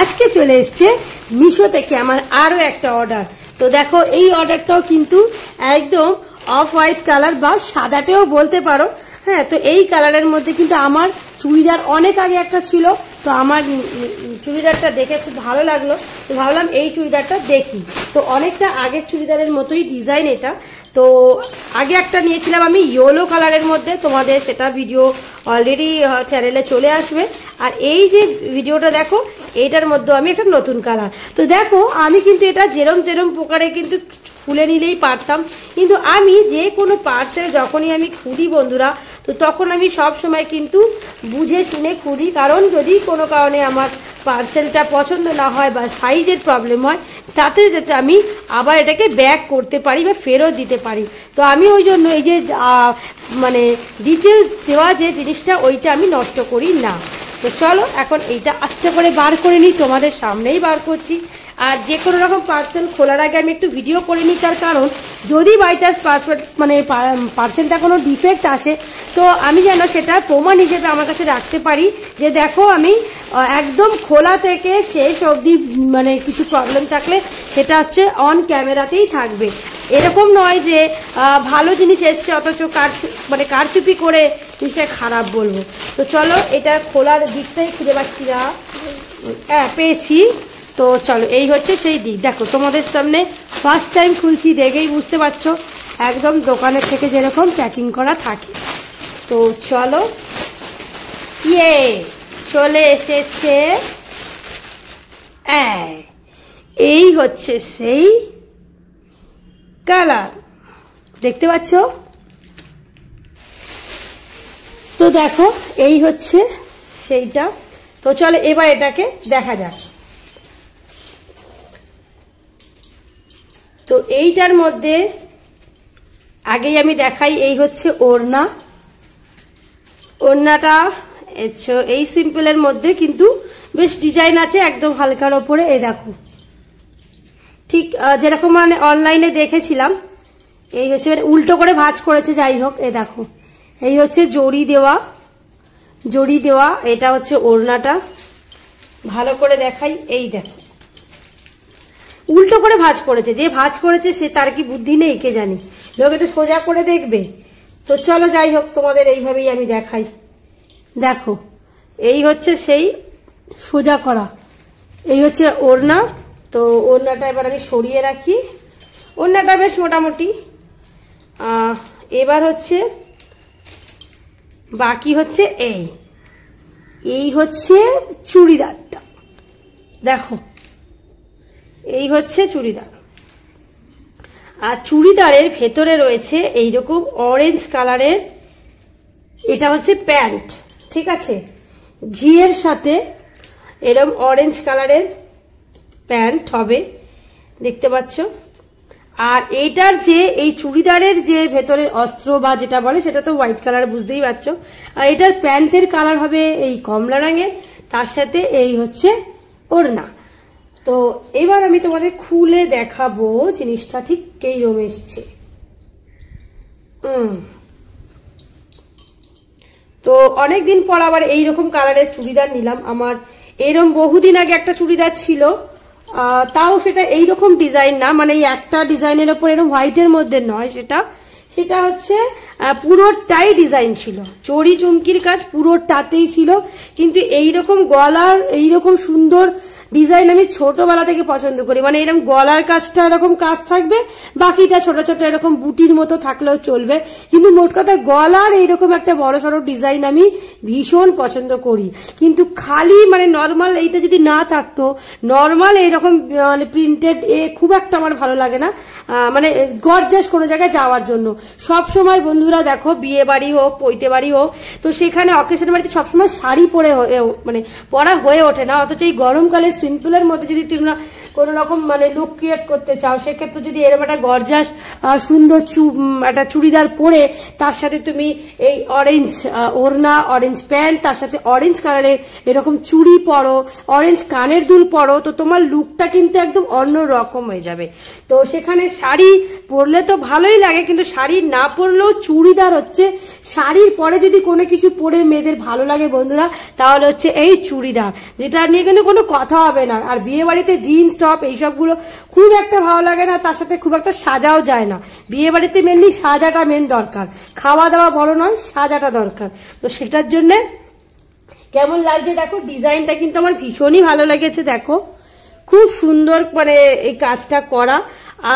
আজকে চলে এসছে মিশো থেকে আমার আরো একটা অর্ডার। তো দেখো এই অর্ডারটাও কিন্তু একদম অফ হোয়াইট কালার বা সাদাতেও বলতে পারো। হ্যাঁ, তো এই কালারের মধ্যে কিন্তু আমার চুড়িদার অনেক আগে একটা ছিল, তো আমার চুড়িদারটা দেখে খুব ভালো লাগলো, তো ভাবলাম এই চুড়িদারটা দেখি। তো অনেকটা আগের চুড়িদারের মতোই ডিজাইন এটা। তো আগে একটা নিয়েছিলাম আমি ইয়েলো কালারের মধ্যে, তোমাদের সেটা ভিডিও অলরেডি চ্যানেলে চলে আসবে। আর এই যে ভিডিওটা দেখো, এইটার মধ্যে আমি একটা নতুন কালার। তো দেখো আমি কিন্তু এটা যেরম তেরম প্রকারে কিন্তু খুলে নিলেই পারতাম, কিন্তু আমি যে কোনো পার্সেল যখনই আমি খুলি বন্ধুরা, তো তখন আমি সব সময় কিন্তু বুঝে শুনে খুলি, কারণ যদি কোনো কারণে আমার পার্সেলটা পছন্দ না হয় বা সাইজের প্রবলেম হয়, তাতে যাতে আমি আবার এটাকে ব্যাক করতে পারি বা ফেরত দিতে পারি। তো আমি ওই জন্য এই যে মানে ডিটেলস দেওয়া যে জিনিসটা, ওইটা আমি নষ্ট করি না। তো চলো এখন এইটা আস্তে করে বার করে নিই, তোমাদের সামনেই বার করছি। আর যে কোনো রকম পার্সেল খোলার আগে আমি একটু ভিডিও করে নিই, তার কারণ যদি বাই চান্স মানে পার্সেলটা কোনো ডিফেক্ট আসে, তো আমি যেন সেটা প্রমাণ হিসেবে আমার কাছে রাখতে পারি যে দেখো আমি একদম খোলা থেকে শেষ অবধি মানে কিছু প্রবলেম থাকলে সেটা হচ্ছে অন ক্যামেরাতেই থাকবে। এরকম নয় যে ভালো জিনিস এসছে অথচ কারচুপি করে জিনিসটা খারাপ বলবো। তো চলো এটা খোলার দিকটাই খুঁজে পাচ্ছি না। হ্যাঁ পেয়েছি। তো চলো এই হচ্ছে সেই দিক। দেখো তোমাদের সামনে ফার্স্ট টাইম খুলছি, দেখেই বুঝতে পারছো একদম দোকানের থেকে যেরকম প্যাকিং করা থাকে। তো চলো, চলে এসেছে। এই হচ্ছে সেই কালার, দেখতে পাচ্ছ? তো দেখো এই হচ্ছে সেইটা। তো চলো এবার এটাকে দেখা যাক। তো এইটার মধ্যে আগেই আমি দেখাই, এই হচ্ছে ওড়না। ওড়নাটা এই সিম্পলের মধ্যে কিন্তু বেশ ডিজাইন আছে একদম হালকার ওপরে। এই দেখো ঠিক যেরকম মানে অনলাইনে দেখেছিলাম, এই হচ্ছে মানে উল্টো করে ভাঁজ করেছে, যাই হোক। এই দেখো এই হচ্ছে জড়ি দেওয়া, এটা হচ্ছে ওড়নাটা। ভালো করে দেখাই, এই দেখো উল্টো করে ভাঁজ করেছে। যে ভাঁজ করেছে সে তার কি বুদ্ধি নেই কে জানি, লোকে তো সোজা করে দেখবে। তো চলো যাই হোক, তোমাদের এইভাবেই আমি দেখাই। দেখো এই হচ্ছে সেই সোজা করা, এই হচ্ছে ওড়না। তো ওড়নাটা এবার আমি সরিয়ে রাখি। ওড়নাটা বেশ মোটামুটি। এবার হচ্ছে বাকি হচ্ছে এই হচ্ছে চুড়িদারটা। দেখো এই হচ্ছে চুড়িদার। আর চুড়িদারের ভেতরে রয়েছে এইরকম অরেঞ্জ কালারের, এটা হচ্ছে প্যান্ট, ঠিক আছে? ঘিয়ের সাথে এরকম অরেঞ্জ কালারের প্যান্ট হবে, দেখতে পাচ্ছ? আর এইটার যে এই চুড়িদারের যে ভেতরের অস্ত্র বা যেটা বলে সেটা তো হোয়াইট কালার, বুঝতেই পারছো। আর এটার প্যান্টের কালার হবে এই কমলা রঙের, তার সাথে এই হচ্ছে ওড়না। তো এবার আমি তোমাদের খুলে দেখাবো জিনিসটা ঠিক কেইরকম এসছে। তো অনেকদিন পর আবার এইরকম কালারের চুড়িদার নিলাম। আমার এরকম বহুদিন আগে একটা চুড়িদার ছিল, তাও সেটা এইরকম ডিজাইন না, মানে এই একটা ডিজাইনের ওপর এরকম হোয়াইটের মধ্যে নয়, সেটা হচ্ছে পুরোটাই ডিজাইন ছিল, চড়ি চুমকির কাজ পুরোটাতেই ছিল। কিন্তু এইরকম গলার এইরকম সুন্দর ডিজাইন আমি ছোটবেলা থেকে পছন্দ করি, মানে এরকম গলার কাজটা এরকম কাজ থাকবে, বাকিটা ছোট ছোট এরকম বুটির মতো থাকলেও চলবে, কিন্তু মোট কথা গলার এইরকম একটা বড় সড়ো ডিজাইন আমি ভীষণ পছন্দ করি। কিন্তু খালি মানে নর্মাল এইটা যদি না থাকতো, নর্মাল এইরকম মানে প্রিন্টেড খুব একটা আমার ভালো লাগে না, মানে গর্জাস কোনো জায়গায় যাওয়ার জন্য। সব সময় বন্ধুরা দেখো বিয়ে বাড়ি হোক পৈতে বাড়ি হোক, তো সেখানে অকেশন বাড়িতে সবসময় শাড়ি পরে মানে পরা হয়ে ওঠে না, অথচ এই গরমকালে সিম্পলের মধ্যে যদি তোমরা কোনো রকম মানে লুক ক্রিয়েট করতে চাও, সেক্ষেত্রে যদি এরকম একটা গর্জাস সুন্দর একটা চুড়িদার পরে তার সাথে তুমি এই অরেঞ্জ ওড়না, অরেঞ্জ প্যান্ট, তার সাথে অরেঞ্জ কালারের এরকম চুড়ি পরো, অরেঞ্জ কানের দুল পরো, তো তোমার লুকটা কিন্তু একদম অন্য রকম হয়ে যাবে। তো সেখানে শাড়ি পরলে তো ভালোই লাগে, কিন্তু শাড়ি না পরলেও চুড়িদার হচ্ছে, শাড়ির পরে যদি কোনো কিছু পরে মেয়েদের ভালো লাগে বন্ধুরা, তাহলে হচ্ছে এই চুড়িদার, যেটা নিয়ে কিন্তু কোনো কথা হবে না। আর বিয়ে বাড়িতে জিন্স টপ এইসবগুলো খুব একটা ভালো লাগে না, তার সাথে খুব একটা সাজাও যায় না। বিয়ে বাড়িতে মেনলি সাজাটা মেন দরকার, খাওয়া দাওয়া বড় নয়, সাজাটা দরকার। তো সেটার জন্য কেমন লাগছে দেখো, ডিজাইনটা কিন্তু আমার ভীষণই ভালো লেগেছে। দেখো খুব সুন্দর মানে এই কাজটা করা,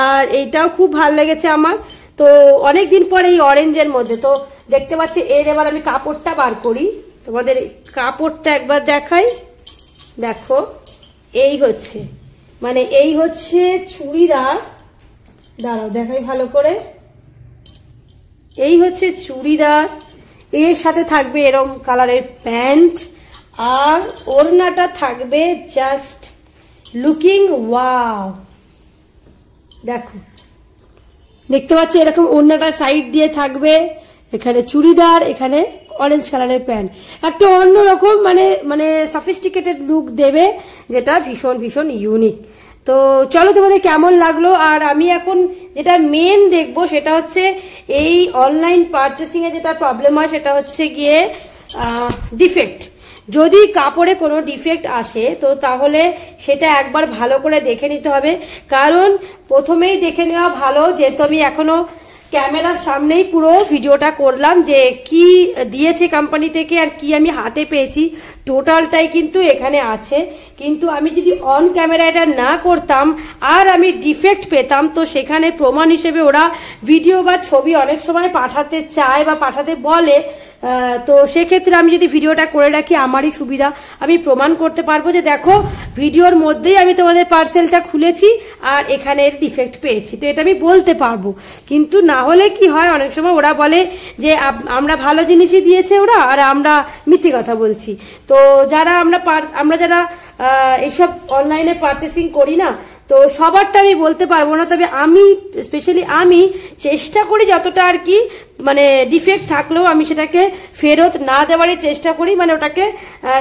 আর এইটাও খুব ভালো লেগেছে আমার। তো অনেকদিন পর এই অরেঞ্জের মধ্যে তো দেখতে পাচ্ছি। এর এবার আমি কাপড়টা বার করি, তোমাদের কাপড়টা একবার দেখাই। দেখো এই হচ্ছে মানে এই হচ্ছে চুড়িদার, দাঁড়াও দেখাই ভালো করে। এই হচ্ছে চুড়িদার, এর সাথে থাকবে এরকম কালারের প্যান্ট, আর ওড়নাটা থাকবে জাস্ট লুকিং ওয়াও। দেখো দেখতে পাচ্ছ এরকম ওড়নাটা সাইড দিয়ে থাকবে, এখানে চুড়িদার, এখানে অরেঞ্জ কালারের প্যান্ট, একটা অন্যরকম মানে মানে সফিস্টিকেটেড লুক দেবে, যেটা ভীষণ ভীষণ ইউনিক। তো চলো তোমাদের কেমন লাগলো। আর আমি এখন যেটা মেন দেখবো সেটা হচ্ছে এই অনলাইন পারচেসিং এ যেটা প্রবলেম হয় সেটা হচ্ছে গিয়ে ডিফেক্ট। যদি কাপড়ে কোনো ডিফেক্ট আসে তো তাহলে সেটা একবার ভালো করে দেখে নিতে হবে, কারণ প্রথমেই দেখে নেওয়া ভালো। যেহেতু আমি এখনো ক্যামেরার সামনেই পুরো ভিডিওটা করলাম যে কি দিয়েছে কোম্পানি থেকে আর কি আমি হাতে পেয়েছি, টোটালটাই কিন্তু এখানে আছে। কিন্তু আমি যদি অন ক্যামেরা এটা না করতাম আর আমি ডিফেক্ট পেতাম, তো সেখানে প্রমাণ হিসেবে ওরা ভিডিও বা ছবি অনেক সময় পাঠাতে চায় বা পাঠাতে বলে। তো সেক্ষেত্রে আমি যদি ভিডিওটা করে রাখি আমারই সুবিধা, আমি প্রমাণ করতে পারবো যে দেখো ভিডিওর মধ্যেই আমি তোমাদের পার্সেলটা খুলেছি আর এখানে ডিফেক্ট পেয়েছি, তো এটা আমি বলতে পারবো। কিন্তু না হলে কি হয়, অনেক সময় ওরা বলে যে আমরা ভালো জিনিসই দিয়েছে ওরা, আর আমরা মিথ্যে কথা বলছি। তো যারা আমরা যারা এইসব অনলাইনে পারচেসিং করি না, তো সবারটা আমি বলতে পারবো না, তবে আমি স্পেশালি আমি চেষ্টা করি যতটা আর কি, মানে ডিফেক্ট থাকলেও আমি সেটাকে ফেরত না দেওয়ারই চেষ্টা করি, মানে ওটাকে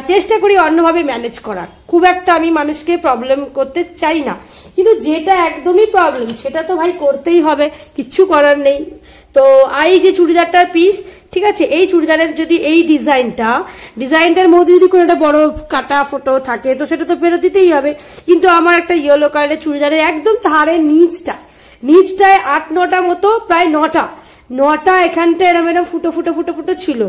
চেষ্টা করি অন্যভাবে ম্যানেজ করার। খুব একটা আমি মানুষকে প্রবলেম করতে চাই না, কিন্তু যেটা একদমই প্রবলেম সেটা তো ভাই করতেই হবে, কিচ্ছু করার নেই। তো এই যে চুড়িদারটার পিস, ঠিক আছে, এই চুড়িদারের যদি এই ডিজাইনটার মধ্যে যদি কোনো একটা বড় কাটা ফটো থাকে তো সেটা তো ফেরত দিতেই হবে। কিন্তু আমার একটা ইয়েলো কালারের চুড়িদারের একদম ধারে নিচটায় 8-9টা মতো, প্রায় 9টা এখানটা এরকম এরকম ফুটো ছিল,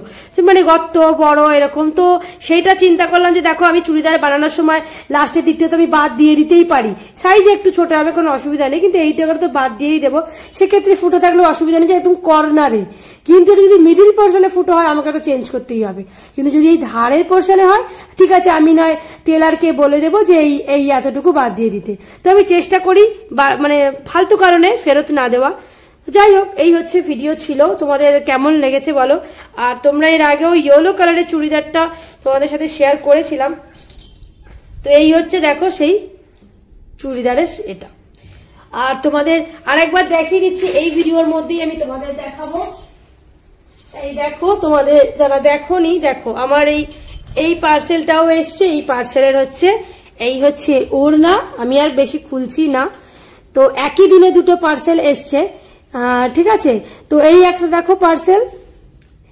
মানে গর্ত বড় এরকম। তো সেইটা চিন্তা করলাম যে দেখো আমি চুড়িদার বানানোর সময় লাস্টের দিকটা তো আমি বাদ দিয়ে দিতেই পারি, সাইজ একটু ছোট হবে কোনো অসুবিধা নেই, কিন্তু এইটা করে তো বাদ দিয়েই দেবো, সেক্ষেত্রে ফুটো থাকলেও অসুবিধা নেই, যে একদম কর্নারে। কিন্তু যদি মিডিল পোর্শনে ফুটো হয় আমাকে তো চেঞ্জ করতেই হবে, কিন্তু যদি এই ধারের পোর্শনে হয় ঠিক আছে, আমি নয় টেলারকে বলে দেবো যে এই এতটুকু বাদ দিয়ে দিতে। তো আমি চেষ্টা করি মানে ফালতু কারণে ফেরত না দেওয়া। যাই হোক, এই হচ্ছে ভিডিও ছিল, তোমাদের কেমন লেগেছে বলো। আর তোমরা এর আগেও ইয়েলো কালারের চুড়িদারটা তোমাদের সাথে শেয়ার করেছিলাম, তো এই হচ্ছে দেখো সেই চুড়িদারের এটা। আর তোমাদের আরেকবার দেখিয়ে দিচ্ছি এই ভিডিওর মধ্যেই আমি তোমাদের দেখাবো। এই দেখো, তোমাদের যারা দেখোনি, দেখো আমার এই পার্সেলটাও এসছে। এই পার্সেলের হচ্ছে এই হচ্ছে ওড়না, আমি আর বেশি খুলছি না। তো একই দিনে দুটো পার্সেল এসছে, ঠিক আছে। তো এই একটা দেখো পার্সেল,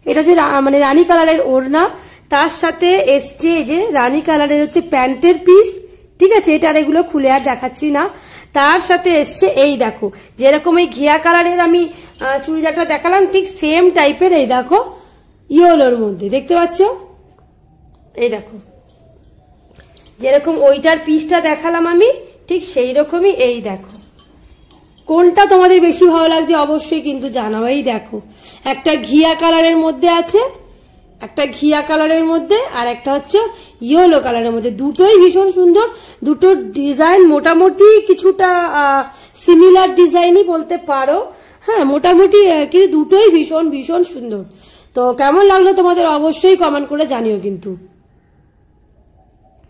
এটা হচ্ছে মানে রানী কালারের ওড়না, তার সাথে এসছে এই যে রানী কালারের হচ্ছে প্যান্টের পিস, ঠিক আছে। এটা আর এগুলো খুলে আর দেখাচ্ছি না। তার সাথে এসছে এই দেখো, যেরকম এই ঘিয়া কালারের আমি চুড়িদারটা দেখালাম ঠিক সেম টাইপের এই দেখো ইয়েলোর মধ্যে, দেখতে পাচ্ছ? এই দেখো যেরকম ওইটার পিসটা দেখালাম আমি ঠিক সেই রকমই। এই দেখো কোনটা তোমাদের বেশি ভালো লাগছে অবশ্যই কিন্তু জানাও। এই দেখো একটা ঘিয়া কালারের মধ্যে আছে, একটা ঘিয়া কালারের মধ্যে, আর একটা হচ্ছে ইয়েলো কালারের মধ্যে। দুটোই ভীষণ সুন্দর, দুটো ডিজাইন মোটামুটি কিছুটা সিমিলার ডিজাইনই বলতে পারো, হ্যাঁ মোটামুটি, কিন্তু দুটোই ভীষণ ভীষণ সুন্দর। তো কেমন লাগলো তোমাদের অবশ্যই কমেন্ট করে জানিও কিন্তু।